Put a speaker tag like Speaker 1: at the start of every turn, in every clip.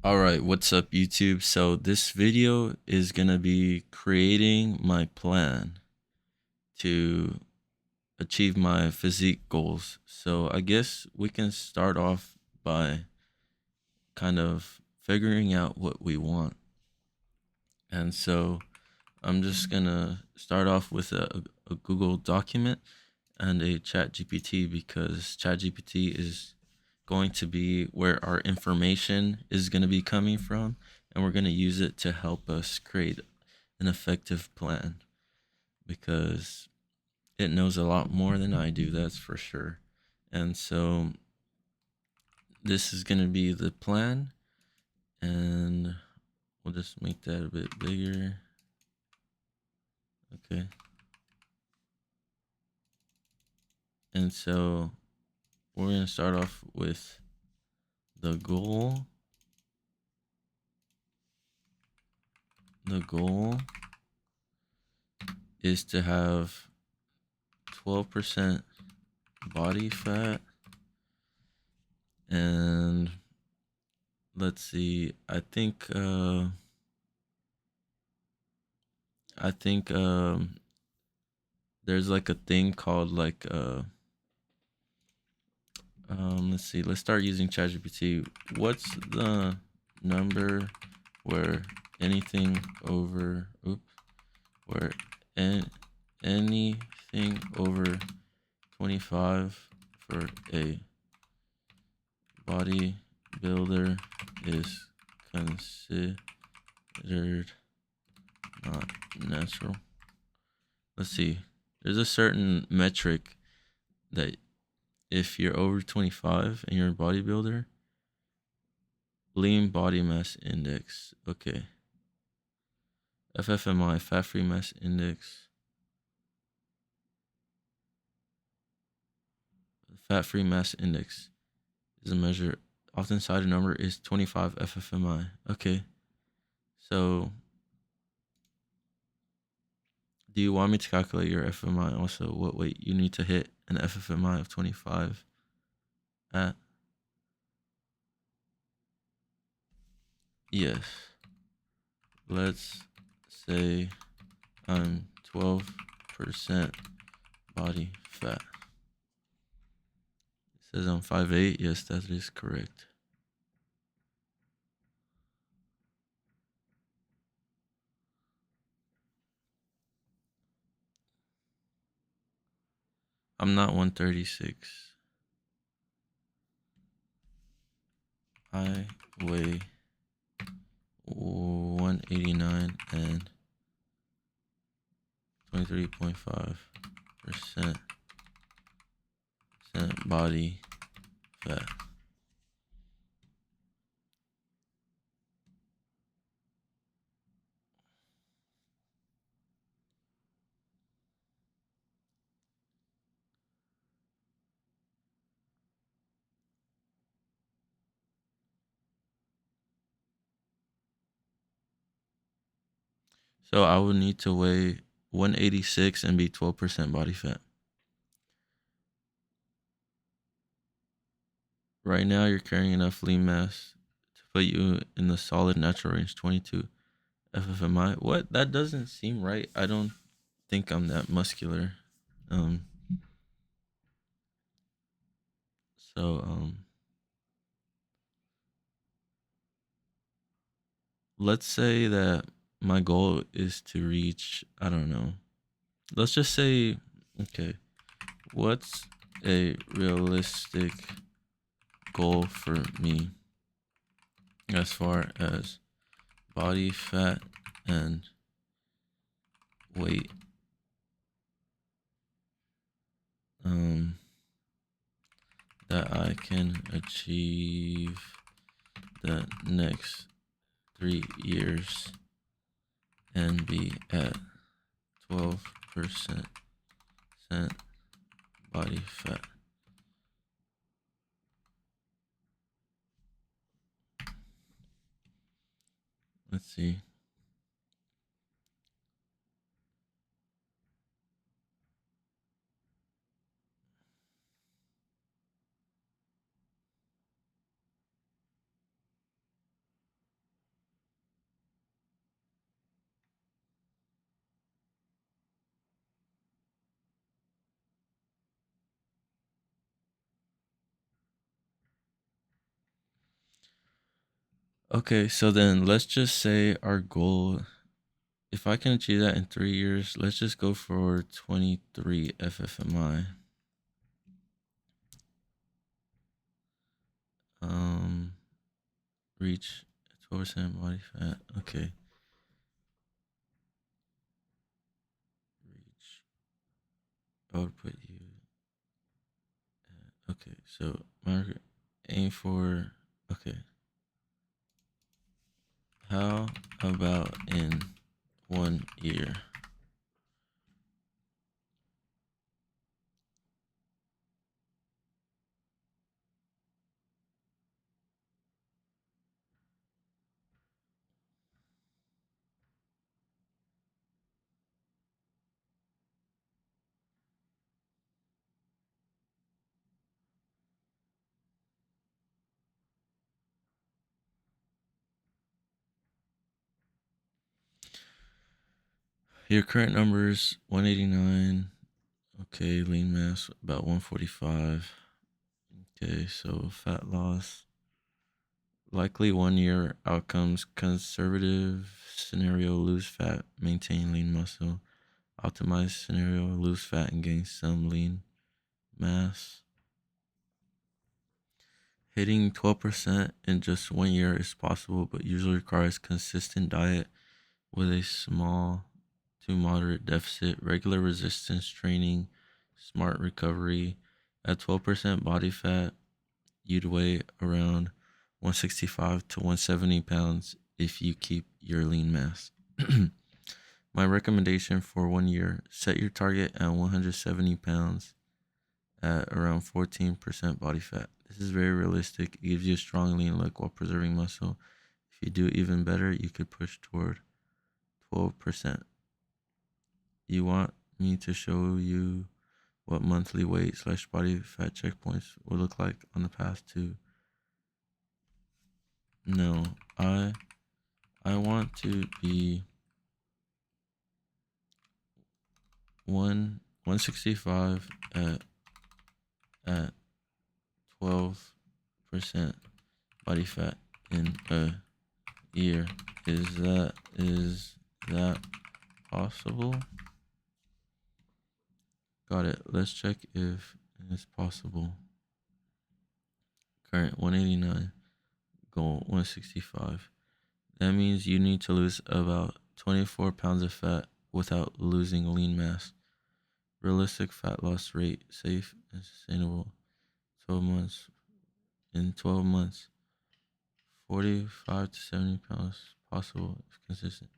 Speaker 1: Alright, what's up YouTube? So this video is gonna be creating my plan to achieve my physique goals. So I guess we can start off by kind of figuring out what we want. And so I'm just gonna start off with a Google document and a ChatGPT because ChatGPT is going to be where our information is going to be coming from, and we're going to use it to help us create an effective plan because it knows a lot more than I do, that's for sure. And so this is going to be the plan, and we'll just make that a bit bigger. Okay. And so we're going to start off with the goal. The goal is to have 12% body fat, and let's see, I think there's like a thing called like let's see, let's start using ChatGPT. What's the number where anything over where an, anything over 25 for a bodybuilder is considered not natural? Let's see. There's a certain metric that if you're over 25 and you're a bodybuilder, lean body mass index. Okay. FFMI, fat free mass index. Fat free mass index is a measure. Often cited number is 25 FFMI. Okay. So, do you want me to calculate your FMI also? What weight you need to hit an FFMI of 25 at? Yes. Let's say I'm 12% body fat. It says I'm 5'8". Yes, that is correct. I'm not 136. I weigh 189 and 23.5% body fat. So I would need to weigh 186 and be 12% body fat. Right now, you're carrying enough lean mass to put you in the solid natural range 22 FFMI. What? That doesn't seem right. I don't think I'm that muscular. Um, so let's say that my goal is to reach, I don't know. Let's just say, okay, what's a realistic goal for me as far as body fat and weight? Um, that I can achieve the next 3 years and be at 12% body fat. Let's see. Okay, so then let's just say our goal, if I can achieve that in 3 years, let's just go for 23 FFMI. Um, reach 12% body fat. Okay. Reach. I would put you. Okay, so market aim for. Okay. How about in 1 year? Your current numbers 189. Okay, lean mass about 145. Okay, so fat loss. Likely 1 year outcomes: conservative scenario, lose fat, maintain lean muscle. Optimized scenario, lose fat and gain some lean mass. Hitting 12% in just 1 year is possible, but usually requires consistent diet with a small to moderate deficit, regular resistance training, smart recovery. At 12% body fat, you'd weigh around 165 to 170 pounds if you keep your lean mass. My recommendation for 1 year: set your target at 170 pounds at around 14% body fat. This is very realistic. It gives you a strong lean look while preserving muscle. If you do even better, you could push toward 12%. You want me to show you what monthly weight / body fat checkpoints will look like on the path to? No, I want to be 165 at 12% body fat in a year. Is that possible? Got it. Let's check if it's possible. Current 189, goal 165. That means you need to lose about 24 pounds of fat without losing lean mass. Realistic fat loss rate, safe and sustainable. 12 months. In 12 months, 45 to 70 pounds possible if consistent.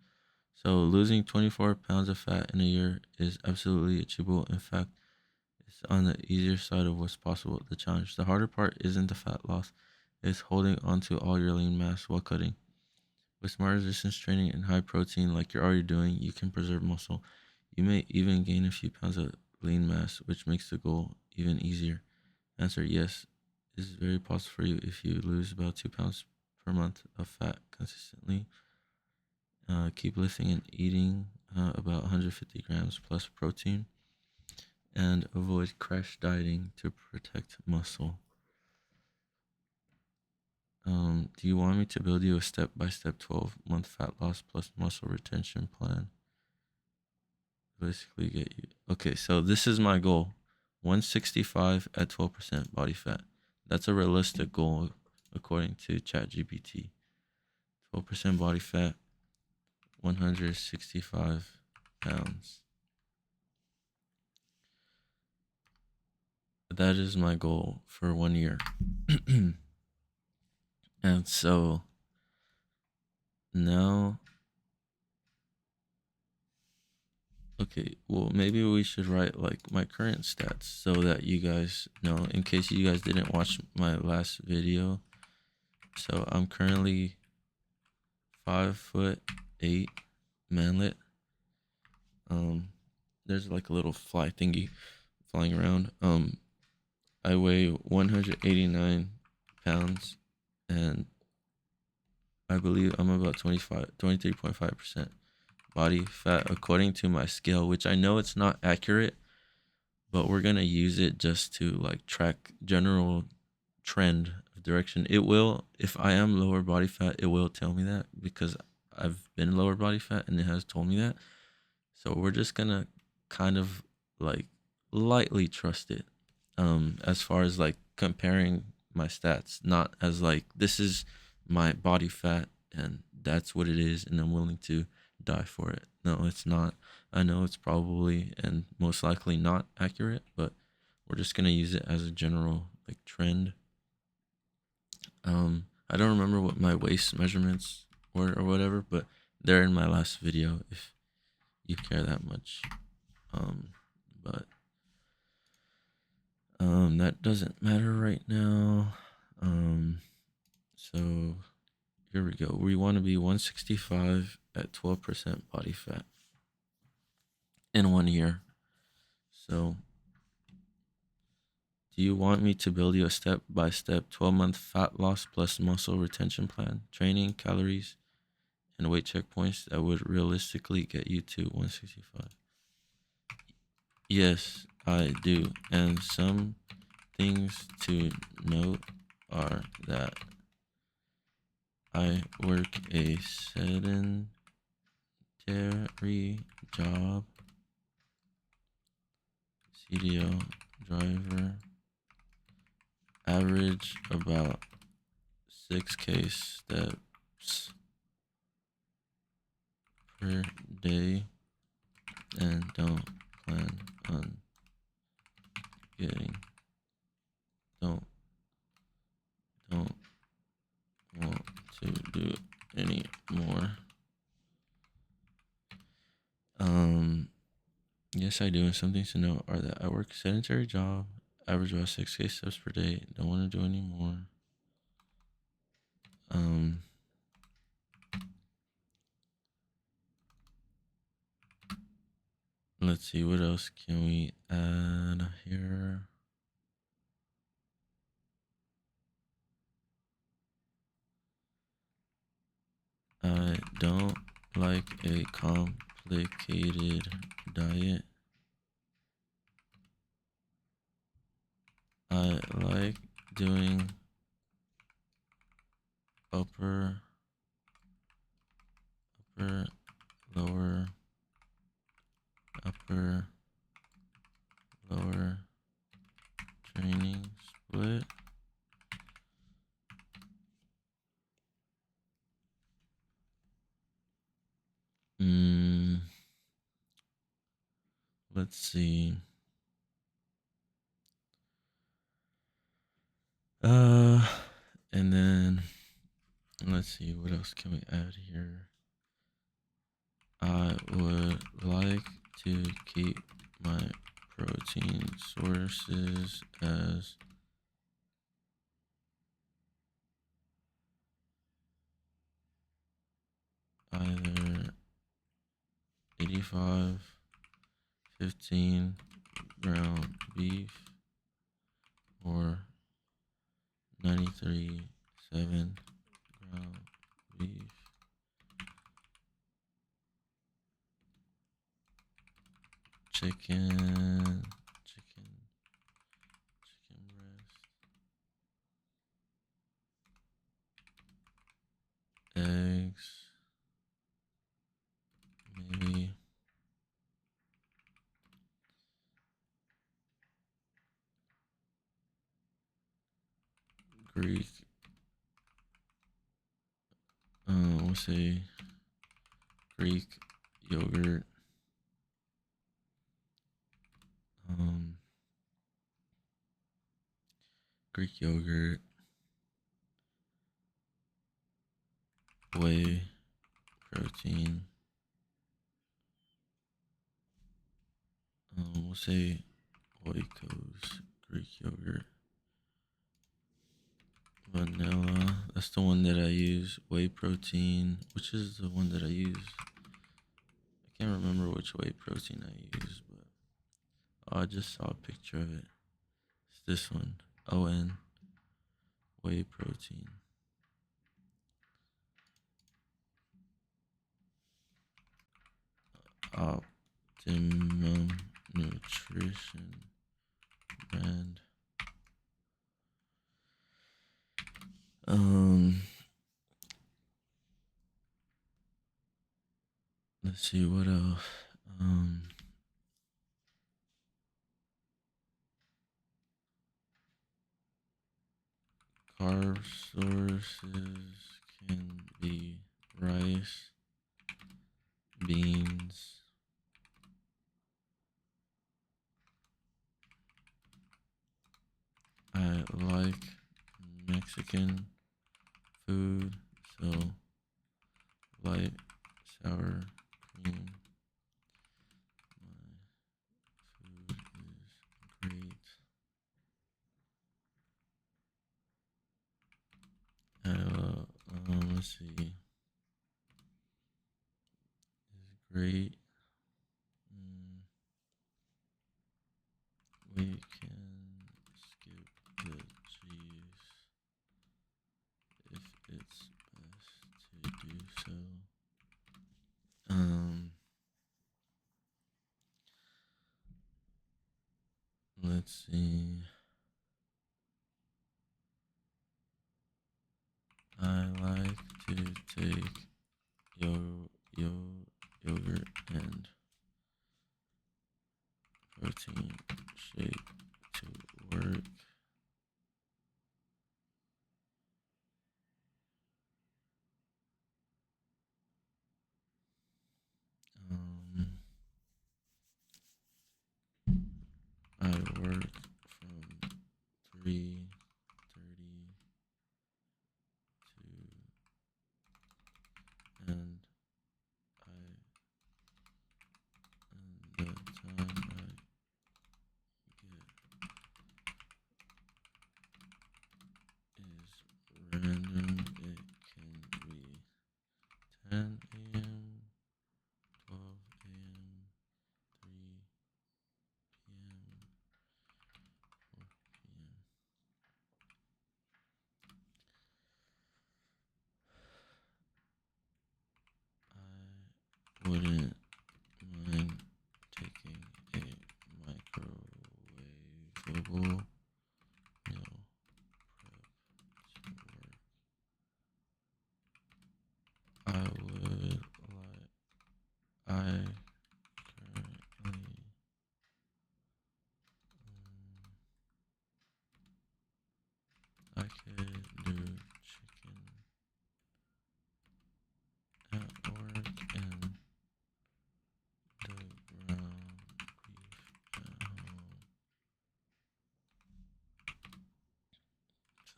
Speaker 1: So losing 24 pounds of fat in a year is absolutely achievable. In fact, it's on the easier side of what's possible. The challenge, the harder part isn't the fat loss, it's holding onto all your lean mass while cutting. With smart resistance training and high protein like you're already doing, you can preserve muscle. You may even gain a few pounds of lean mass, which makes the goal even easier. Answer: yes, this is very possible for you if you lose about 2 pounds per month of fat consistently. Keep lifting and eating about 150 grams plus protein, and avoid crash dieting to protect muscle. Do you want me to build you a step-by-step 12-month fat loss plus muscle retention plan? Basically get you. Okay, so this is my goal. 165 at 12% body fat. That's a realistic goal according to ChatGPT. 12% body fat, 165 pounds. That is my goal for 1 year. And so now, okay, well, maybe we should write like my current stats so that you guys know, in case you guys didn't watch my last video. So I'm currently 5'8" manlet. There's like a little fly thingy flying around. I weigh 189 pounds, and I believe I'm about 23.5% body fat according to my scale, which I know it's not accurate, but we're gonna use it just to like track general trend of direction. It will, if I am lower body fat, it will tell me that because I've been lower body fat and it has told me that. So we're just gonna kind of like lightly trust it. As far as like comparing my stats, not as like this is my body fat and that's what it is and I'm willing to die for it. No, it's not. I know it's probably and most likely not accurate, but we're just gonna use it as a general like trend. I don't remember what my waist measurements were or whatever, but they're in my last video if you care that much. Um, but that doesn't matter right now. So here we go. We want to be 165 at 12% body fat in 1 year. So do you want me to build you a step-by-step 12-month fat loss plus muscle retention plan, training, calories, and weight checkpoints that would realistically get you to 165? Yes, I do. And some things to note are that I work a sedentary job, CDL driver, average about 6K steps per day, and don't plan on getting, don't want to do any more. Yes, I do. And some things to know are that I work a sedentary job, average about 6K steps per day, don't want to do any more. Let's see, what else can we add here? I don't like a complicated diet. I like doing upper, lower, upper, lower training split. Let's see. And then let's see, what else can we add here? I would like to keep my protein sources as either 85, 15 ground beef or 93, 7 ground beef. Chicken breast, eggs, maybe Greek, we'll say Greek yogurt, Greek yogurt, whey protein, we'll say Oikos Greek yogurt, vanilla, that's the one that I use, whey protein, which is the one that I use. I can't remember which whey protein I use, but I just saw a picture of it. It's this one, ON whey protein. Optimum Nutrition brand. Um, let's see what else. Um, Carb sources can be rice, beans, I like Mexican food, so light sour cream. My food is great. Let's see. Is great. Mm, we can skip the cheese if it's best to do so. Um, let's see. I like to take yo yo yogurt and protein shake to work. Um, I work from 3:30 to and the time I get is random. It can be 10 a.m., 12 a.m., 3 p.m., 4 p.m. I wouldn't mind taking a microwavable meal prep to work. I would like. I currently. I could do chicken at work and the ground beef at home.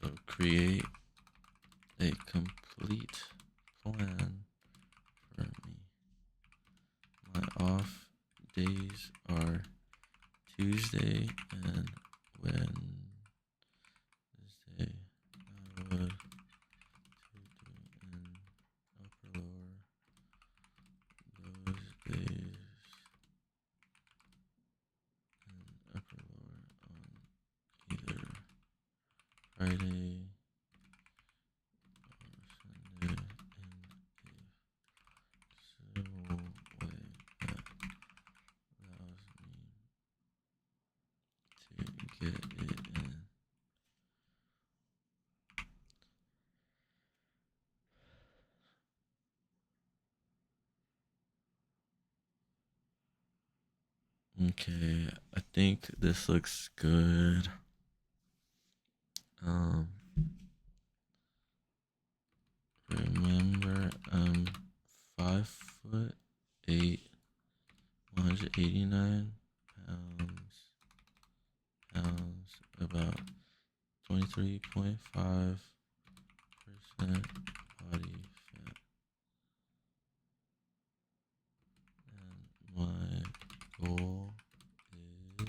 Speaker 1: So create a complete plan for me. My off days are Tuesday and Wednesday. I would to do an upper lower those days and upper lower on either Friday or Sunday in a civil way that allows me to get it in. Okay, I think this looks good. Um, remember, I'm 5'8", 189 pounds, about 23.5% body fat, and my goal is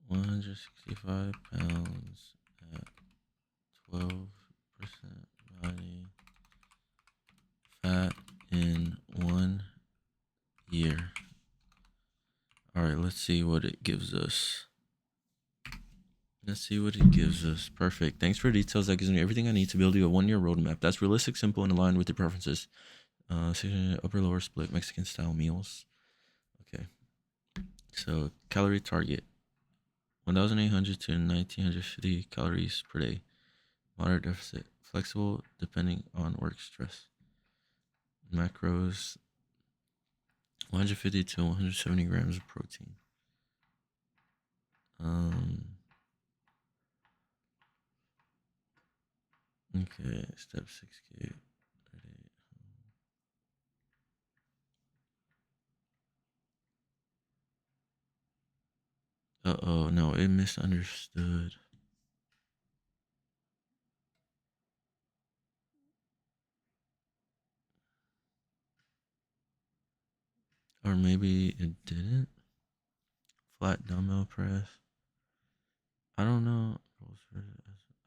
Speaker 1: 165 pounds at 12% body fat in 1 year. All right, let's see what it gives us. Let's see what it gives us. Perfect. Thanks for the details. That gives me everything I need to build you a 1 year roadmap. That's realistic, simple, and aligned with your preferences. Upper lower split Mexican style meals. Okay. So calorie target 1,800 to 1,950 calories per day. Moderate deficit. Flexible depending on work stress. Macros 150 to 170 grams of protein. Okay, step 6K. Uh-oh, no, it misunderstood. Or maybe it didn't. Flat dumbbell press. I don't know.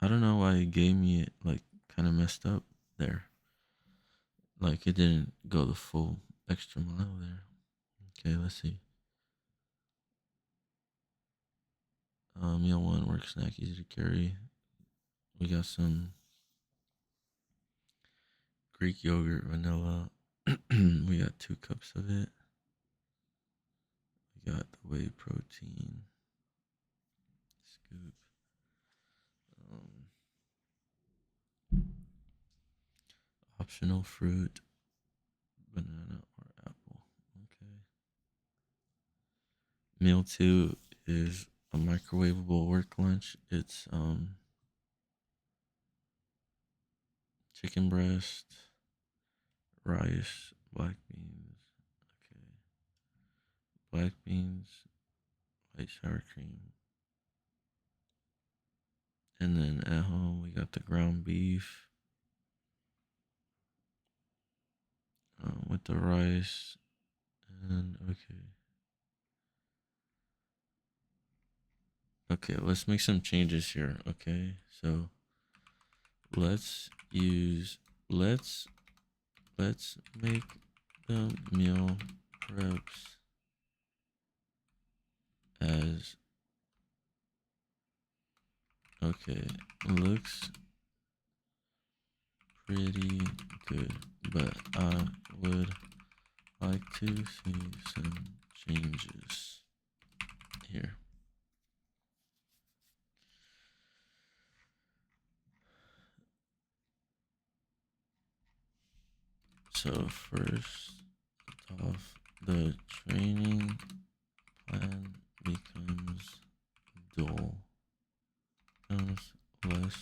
Speaker 1: I don't know why it gave me it like kind of messed up there. Like it didn't go the full extra mile there. Okay, let's see. Meal one, work snack, easy to carry. We got some Greek yogurt, vanilla. We got 2 cups of it. We got the whey protein scoop. Optional fruit, banana or apple. Okay. Meal 2 is a microwavable work lunch. It's chicken breast, rice, black beans. Okay. Black beans, white sour cream. And then at home we got the ground beef with the rice. And okay, let's make some changes here. Okay, so let's make the meal preps as okay. Looks pretty good, but I would like to see some changes here. So first off, the training plan becomes dull, becomes less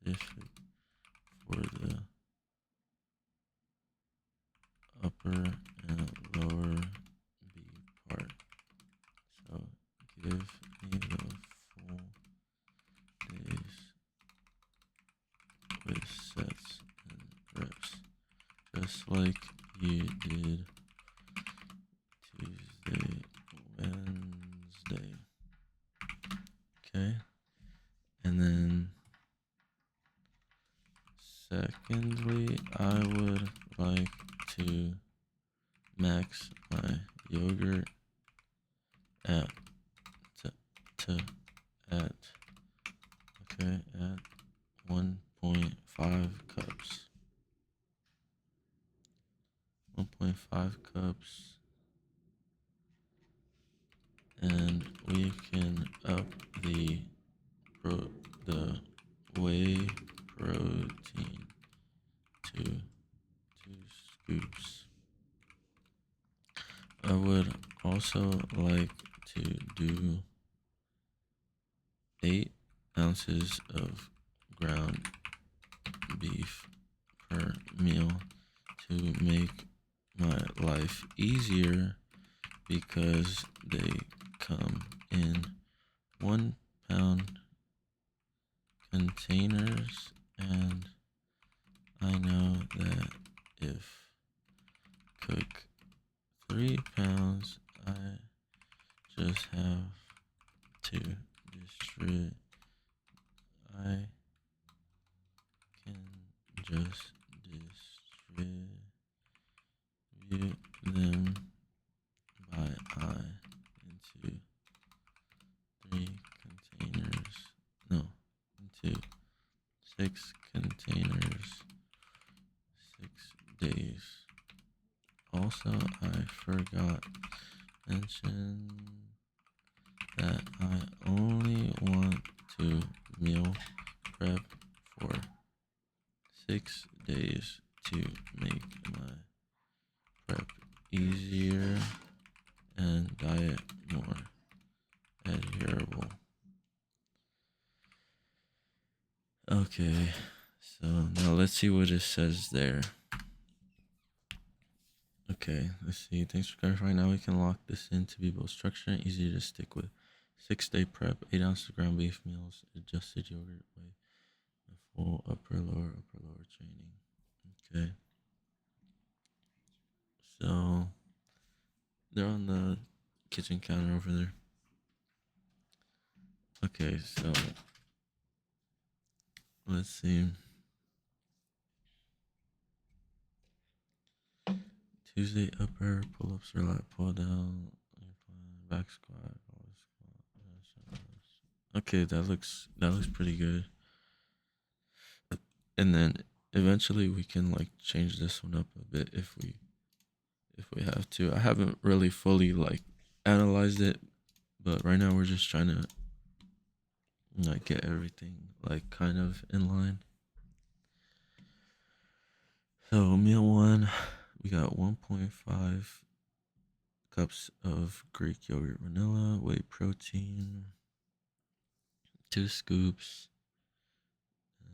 Speaker 1: specific for the upper and lower B part. So give me the full days with sets and reps, just like you did Tuesday, Wednesday. Okay. And then secondly, I would like to max my yogurt at at 1.5 cups. 1.5 cups, and we can up the whey protein to 2 scoops. I would also like to do 8 ounces of ground beef per meal to make my life easier because they come in 1-pound containers, and I know that if cook 3 pounds, I just have to distribute. I can just distribute them by eye into 3 containers. No, into 6 containers, 6 days. Also, I forgot mention that I only want to meal prep for 6 days to make my prep easier and diet more adherable. Okay, so now let's see what it says there. Okay, let's see. Thanks for clarifying. Now we can lock this in to be both structured and easy to stick with. 6-day prep, 8 ounces of ground beef meals, adjusted yogurt weight, a full upper lower training. Okay. So they're on the kitchen counter over there. Okay, so let's see. Tuesday upper pull ups or lat pull down, back squat. Okay, that looks pretty good. And then eventually we can like change this one up a bit if we have to. I haven't really fully like analyzed it, but right now we're just trying to like get everything like kind of in line. So meal one, we got 1.5 cups of Greek yogurt vanilla, whey protein, 2 scoops.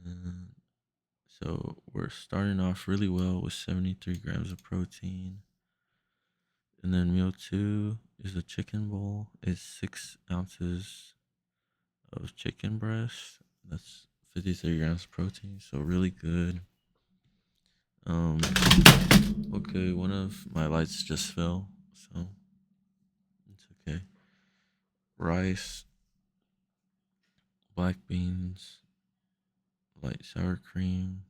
Speaker 1: And so we're starting off really well with 73 grams of protein. And then meal two is a chicken bowl. It's 6 ounces of chicken breast. That's 53 grams of protein, so really good. Okay, one of my lights just fell, so it's okay. Rice, black beans, light sour cream.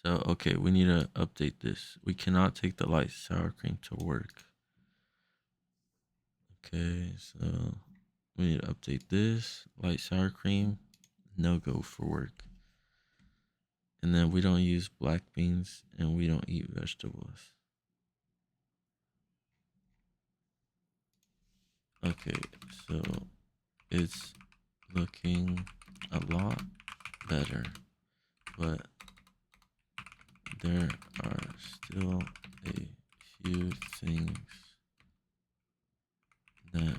Speaker 1: So, okay, we need to update this. We cannot take the light sour cream to work. Okay, so we need to update this. Light sour cream, no go for work. And then we don't use black beans and we don't eat vegetables. Okay, so it's looking a lot better, but there are still a few things that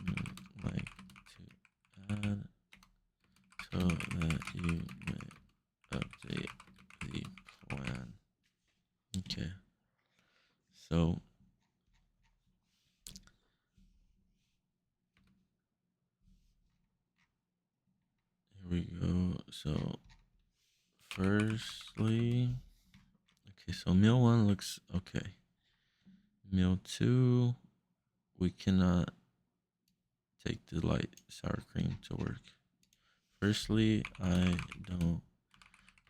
Speaker 1: we'd like to add so that you may update the plan. Okay, so here we go. So firstly, okay, so meal one looks okay. Meal two, we cannot take the light sour cream to work. Firstly, I don't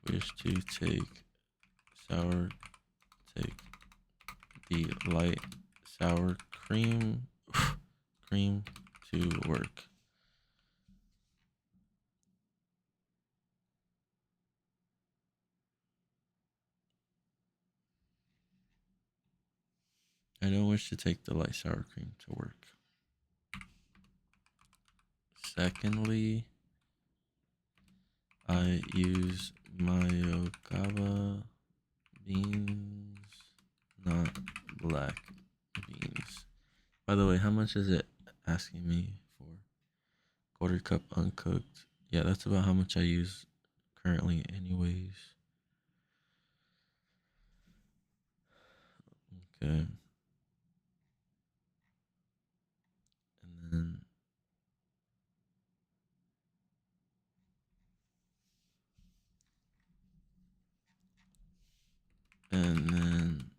Speaker 1: wish to take the light sour cream to work. I don't wish to take the light sour cream to work. Secondly, I use Mayokaba beans, not black beans. By the way, how much is it asking me for? Quarter cup uncooked. Yeah, that's about how much I use currently anyways. Okay. And then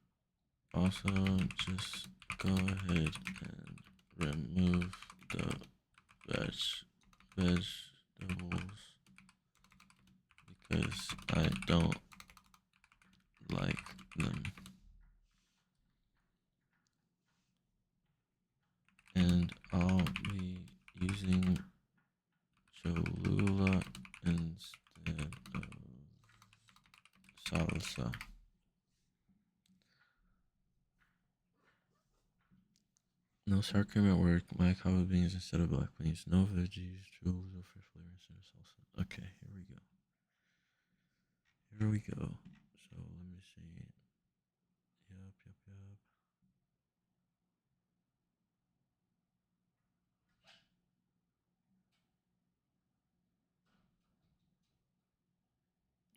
Speaker 1: also just go ahead and remove the vegetables because I don't like them. And I'll be using Cholula instead of salsa. No sour cream at work. My coffee beans instead of black beans. No veggies, jewels, or fresh flavor instead of salsa. Okay, here we go. Here we go. So let me see. Yep, yep, yep.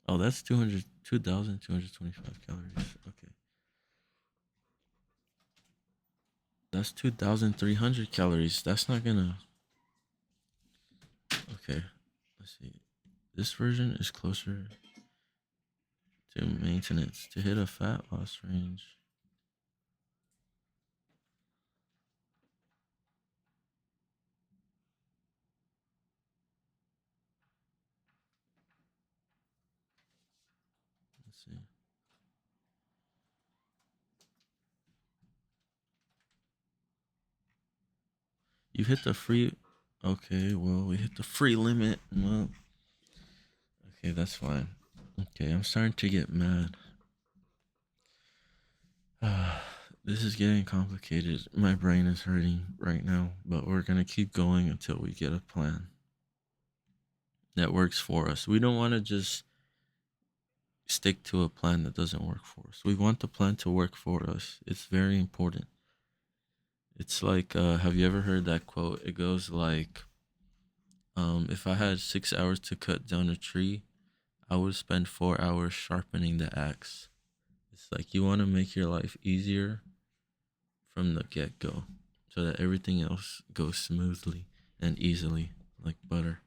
Speaker 1: Oh, that's 2,225 calories. Okay. That's 2,300 calories. That's not gonna. Okay. Let's see. This version is closer to maintenance to hit a fat loss range. Let's see. You hit the free. Okay, well, we hit the free limit. Well, okay, that's fine. Okay, I'm starting to get mad. This is getting complicated. My brain is hurting right now, but we're gonna keep going until we get a plan that works for us. We don't want to just stick to a plan that doesn't work for us. We want the plan to work for us. It's very important. It's like, have you ever heard that quote? It goes like, if I had 6 hours to cut down a tree, I would spend 4 hours sharpening the axe. It's like you want to make your life easier from the get go so that everything else goes smoothly and easily like butter.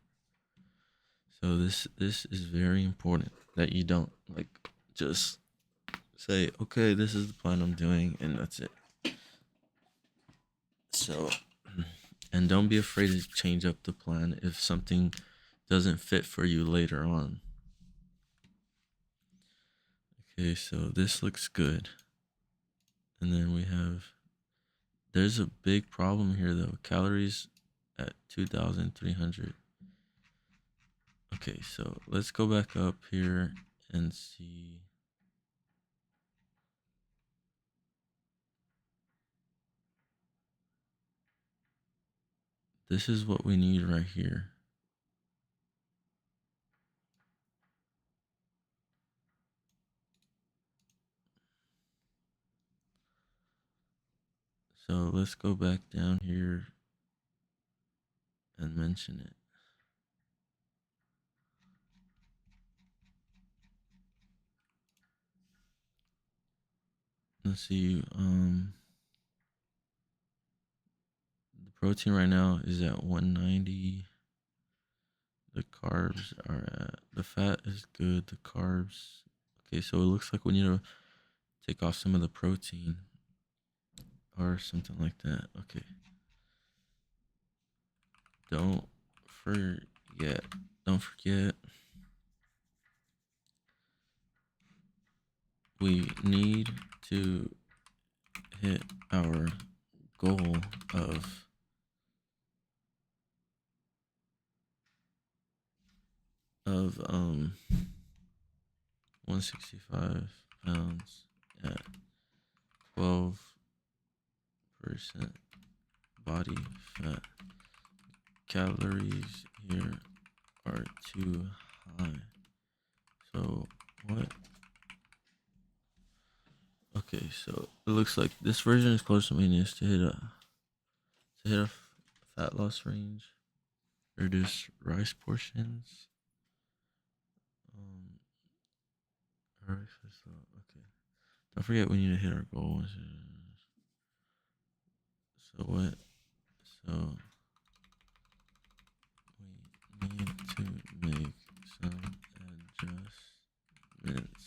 Speaker 1: So this is very important that you don't like just say, okay, this is the plan I'm doing and that's it. So and don't be afraid to change up the plan if something doesn't fit for you later on. Okay, so this looks good. And then we have, there's a big problem here though. Calories at 2,300. Okay, so let's go back up here and see. This is what we need right here. So let's go back down here and mention it. Let's see. The protein right now is at 190. The carbs are at, the fat is good. The carbs. Okay, so it looks like we need to take off some of the protein or something like that. Okay. Don't forget. Don't forget. We need to hit our goal of 165 pounds at 12% body fat. Calories here are too high. So what? Okay, so it looks like this version is close to maintenance to hit a fat loss range. Reduce rice portions. Um, okay. Don't forget we need to hit our goal. So what? So we need to make some adjustments.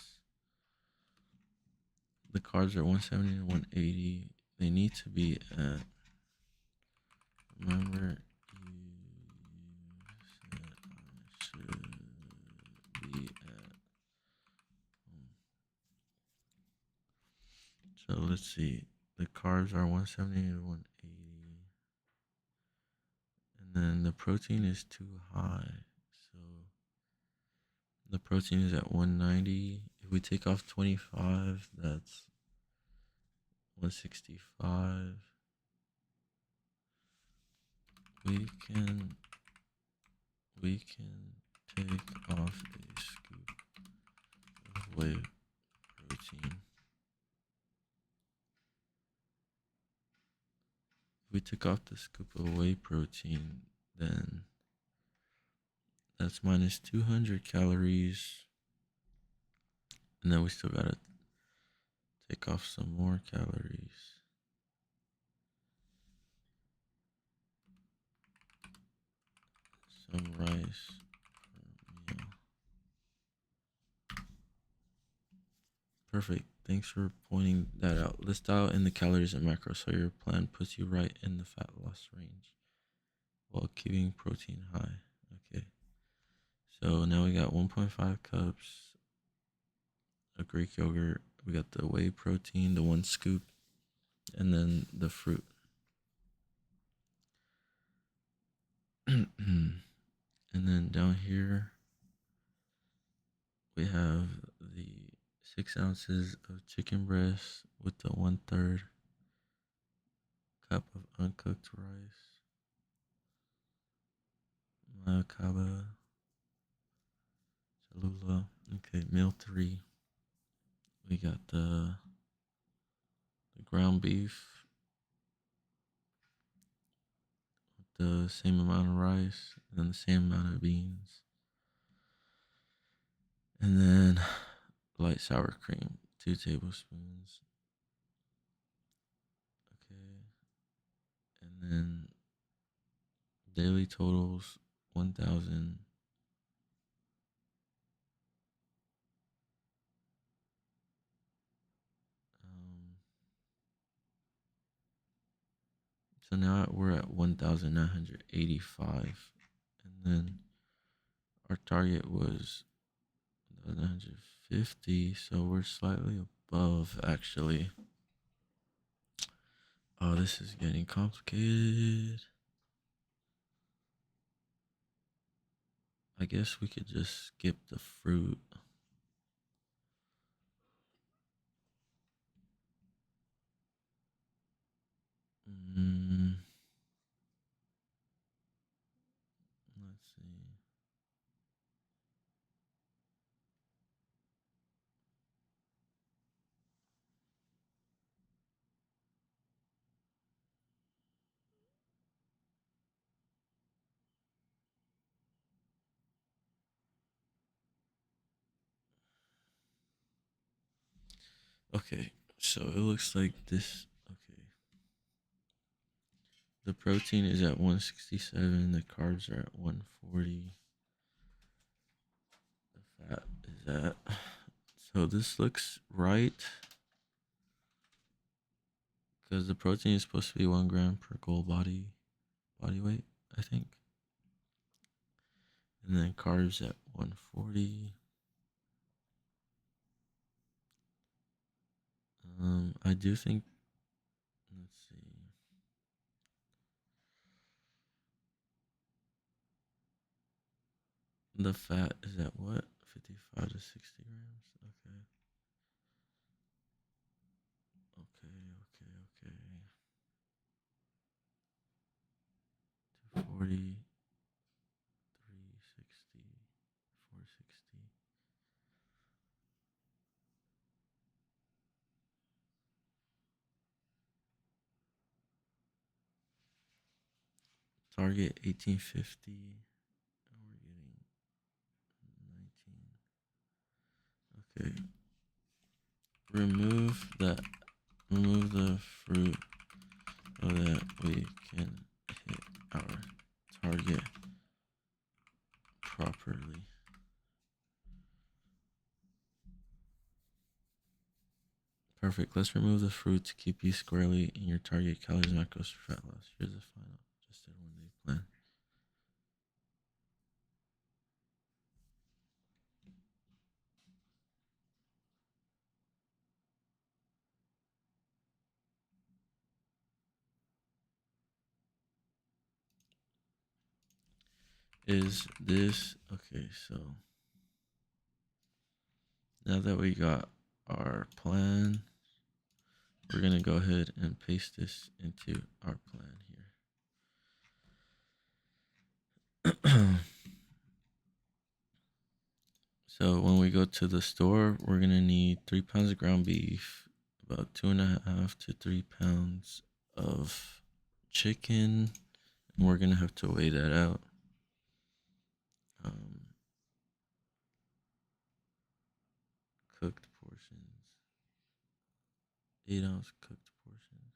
Speaker 1: The carbs are 170 to 180. They need to be at. Remember, you said I should be at. So let's see. The carbs are 170 to 180. And then the protein is too high. So the protein is at 190. If we take off 25, that's 165. we can take off a scoop of whey protein. If we took off the scoop of whey protein, then that's minus 200 calories. And then we still gotta take off some more calories. Some rice per meal. Perfect. Thanks for pointing that out. Let's dial in the calories and macros so your plan puts you right in the fat loss range while keeping protein high. Okay. So now we got 1.5 cups of Greek yogurt. We got the whey protein, the 1 scoop, and then the fruit. And then down here, we have the 6 ounces of chicken breast with the 1/3 cup of uncooked rice. Maakaba, Cholula. Okay, meal 3. We got the ground beef with the same amount of rice and the same amount of beans. And then light sour cream, 2 tablespoons. Okay. And then daily totals 1,000. So now we're at 1,985. And then our target was 1,950. So we're slightly above, actually. Oh, this is getting complicated. I guess we could just skip the fruit. Let's see. Okay, so it looks like this. Okay. The protein is at 167, the carbs are at 140. The fat is at. So this looks right because the protein is supposed to be 1 gram per goal body weight, I think. And then carbs at 140. I do think. Let's see. The fat is at what? 55 to 60 grams. Okay. Okay. 240, 360, 460. Target 1850. And we're getting 19. Okay. Remove the fruit so that we can hit our target properly. Perfect. Let's remove the fruit to keep you squarely in your target calories, macros, for fat loss. Here's the final adjusted 1-day plan. Is this okay? So now that we got our plan, we're gonna go ahead and paste this into our plan here. So when we go to the store, we're gonna need 3 pounds of ground beef, about 2.5 to 3 pounds of chicken, and we're gonna have to weigh that out. Um, Cooked portions, 8-ounce cooked portions.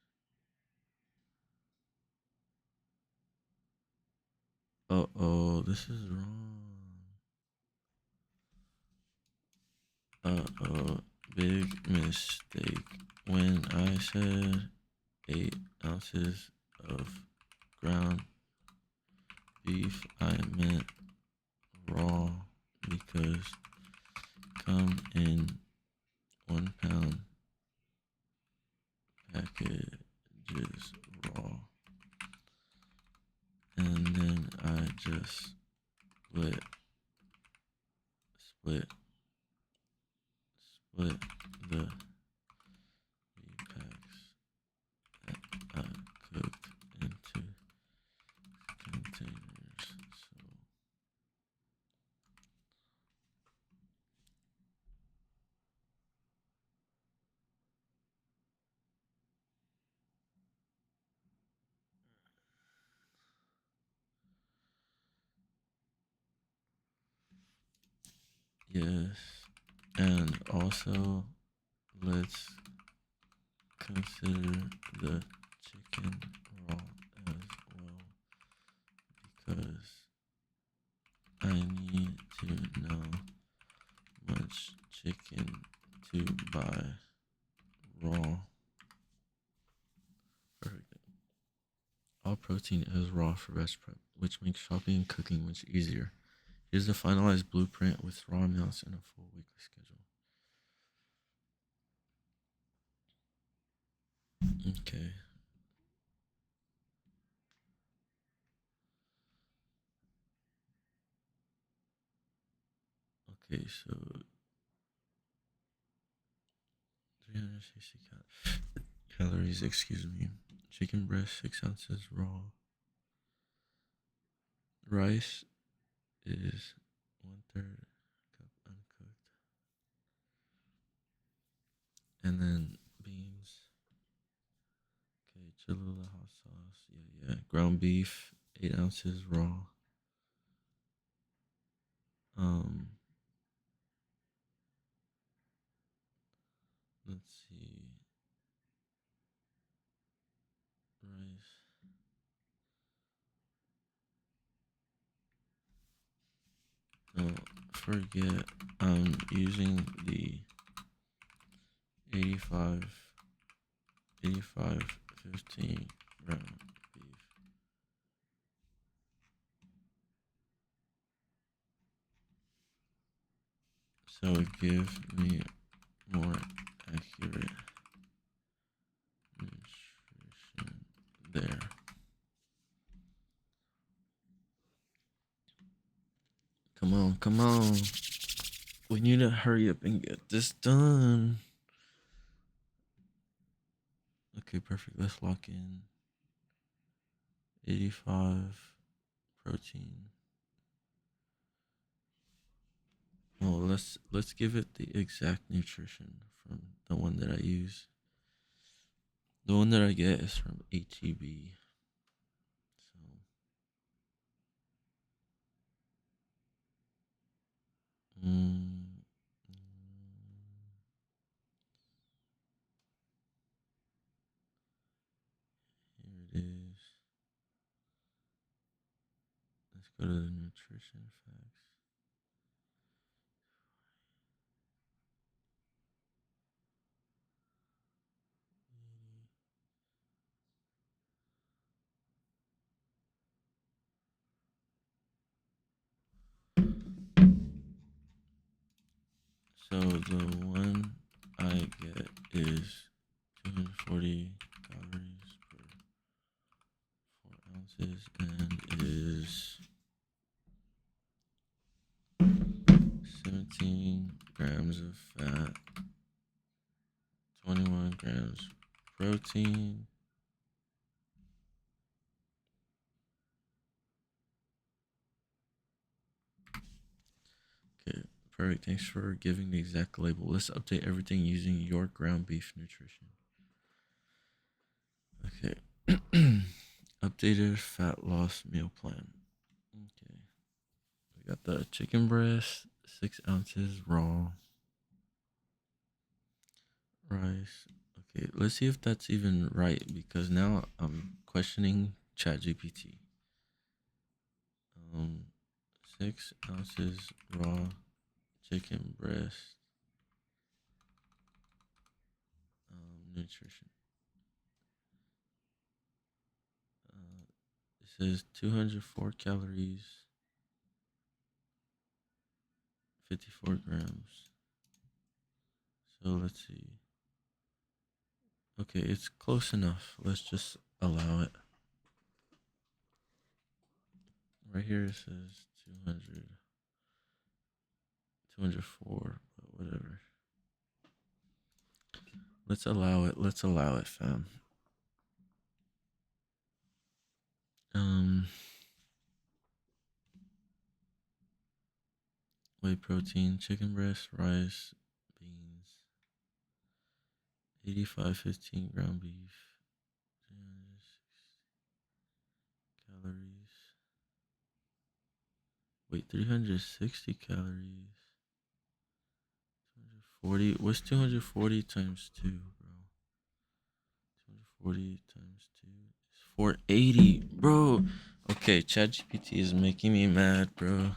Speaker 1: Oh, this is wrong. Oh, big mistake. When I said 8 ounces of ground beef, I meant raw because come in 1 pound packages raw. And then I just split, split, split the repacks that I cooked into containers. So yes, and also let's consider the chicken raw as well because I need to know much chicken to buy raw. Perfect. All protein is raw for best prep, which makes shopping and cooking much easier. Here's the finalized blueprint with raw amounts and a full weekly schedule. Okay. Okay, so 360 calories, excuse me. Chicken breast, 6 ounces raw. Rice is 1/3 cup uncooked. And then beans. Okay, Cholula hot sauce. Yeah. Ground beef, 8 ounces raw. Um, let's see. Rice. Don't forget I'm using the 85, 15 ground beef. So give me more accurate nutrition there. Come on, come on. We need to hurry up and get this done. Okay, perfect. Let's lock in 85 protein. Well, let's give it the exact nutrition from the one that I use. The one that I get is from HEB. So mm, here it is. Let's go to the nutrition facts. So the one I get is 240 calories per 4 ounces and is 17 grams of fat, 21 grams protein, perfect. Thanks for giving the exact label. Let's update everything using your ground beef nutrition. Okay. Updated fat loss meal plan. Okay. We got the chicken breast, 6 ounces raw rice. Okay, let's see if that's even right because now I'm questioning ChatGPT. 6 ounces raw chicken breast nutrition. It says 204 calories, 54 grams. So let's see. Okay, it's close enough. Let's just allow it. Right here it says 200, 204, but whatever. Let's allow it. Let's allow it, fam. Um, Whey protein, chicken breast, rice, beans, 85, 15 ground beef, 306 calories. Wait, 360 calories. 240. What's 240 times 2, bro? 240 times 2 is 480, bro. Okay, ChatGPT is making me mad, bro.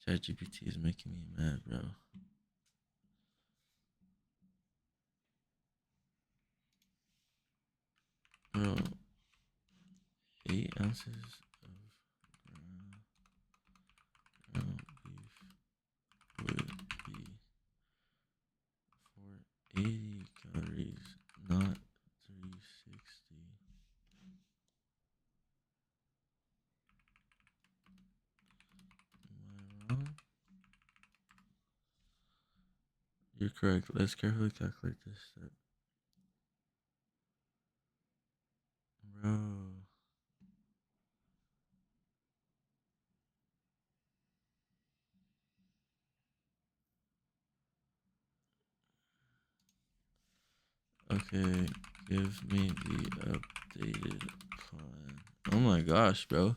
Speaker 1: ChatGPT is making me mad, bro. Bro, 8 ounces of ground beef would be 480 calories, not 360. Am I wrong? You're correct. Let's carefully calculate this step. Bro. Okay, give me the updated plan. Oh my gosh, bro.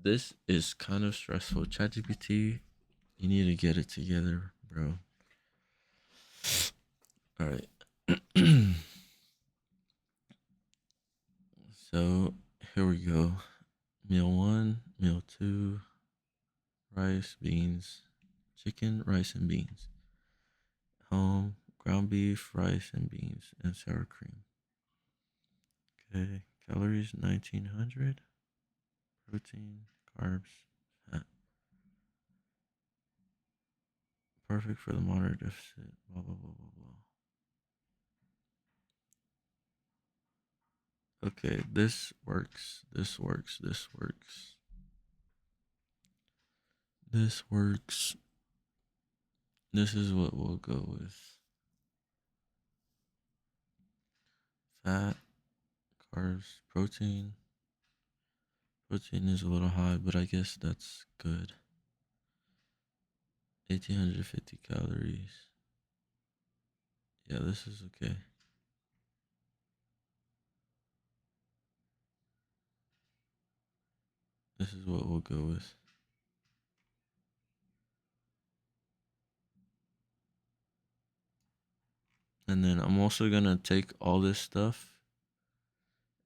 Speaker 1: This is kind of stressful. ChatGPT, you need to get it together, bro. All right. So here we go. Meal one, meal two, rice, beans, chicken, rice, and beans. Home, ground beef, rice, and beans, and sour cream. Okay, calories 1900, protein, carbs, fat. Perfect for the moderate deficit. Blah blah blah blah blah. Okay, this works. This works. This works. This works. This is what we'll go with. Fat, carbs, protein. Protein is a little high, but I guess that's good. 1850 calories. Yeah, this is okay. This is what we'll go with. And then I'm also gonna take all this stuff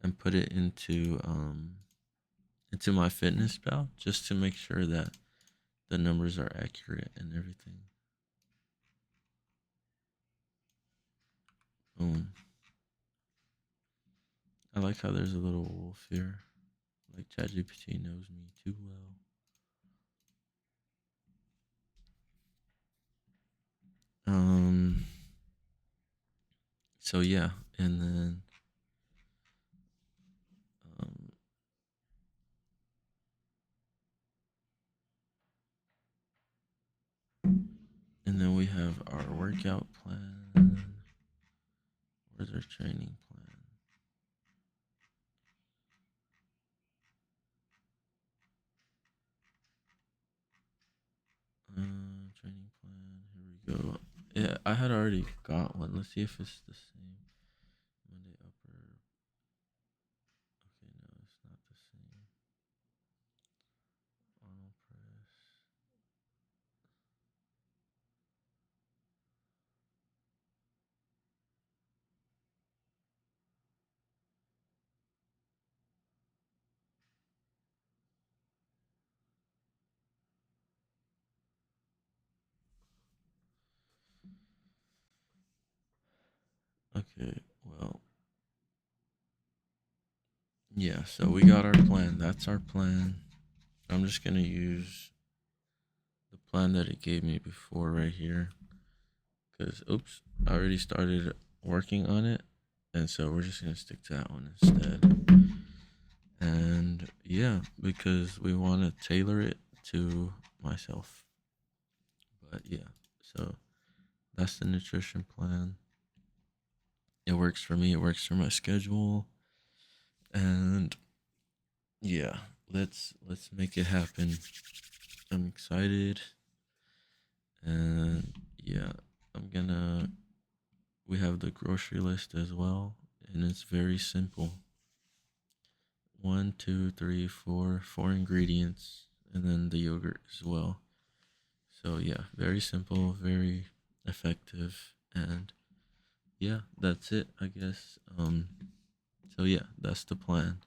Speaker 1: and put it into my fitness pal just to make sure that the numbers are accurate and everything. Boom. I like how there's a little wolf here. Like ChatGPT knows me too well. Um. So yeah, and then um, we have our workout plan. Where's our training plan? Training plan. I had already got one. Let's see if it's the same. Monday upper. Okay, no, it's not the same. Arnold press. Okay, well, yeah. So we got our plan. That's our plan. I'm just gonna use the plan that it gave me before right here. Cause oops, I already started working on it, and so we're just gonna stick to that one instead. And yeah, because we want to tailor it to myself. But yeah, so that's the nutrition plan. It works for me. It works for my schedule, and yeah, let's make it happen. I'm excited, and yeah, I'm gonna. We have the grocery list as well, and it's very simple. One, two, three, four ingredients, and then the yogurt as well. So yeah, very simple, very effective, and yeah, that's it, I guess. So yeah, that's the plan.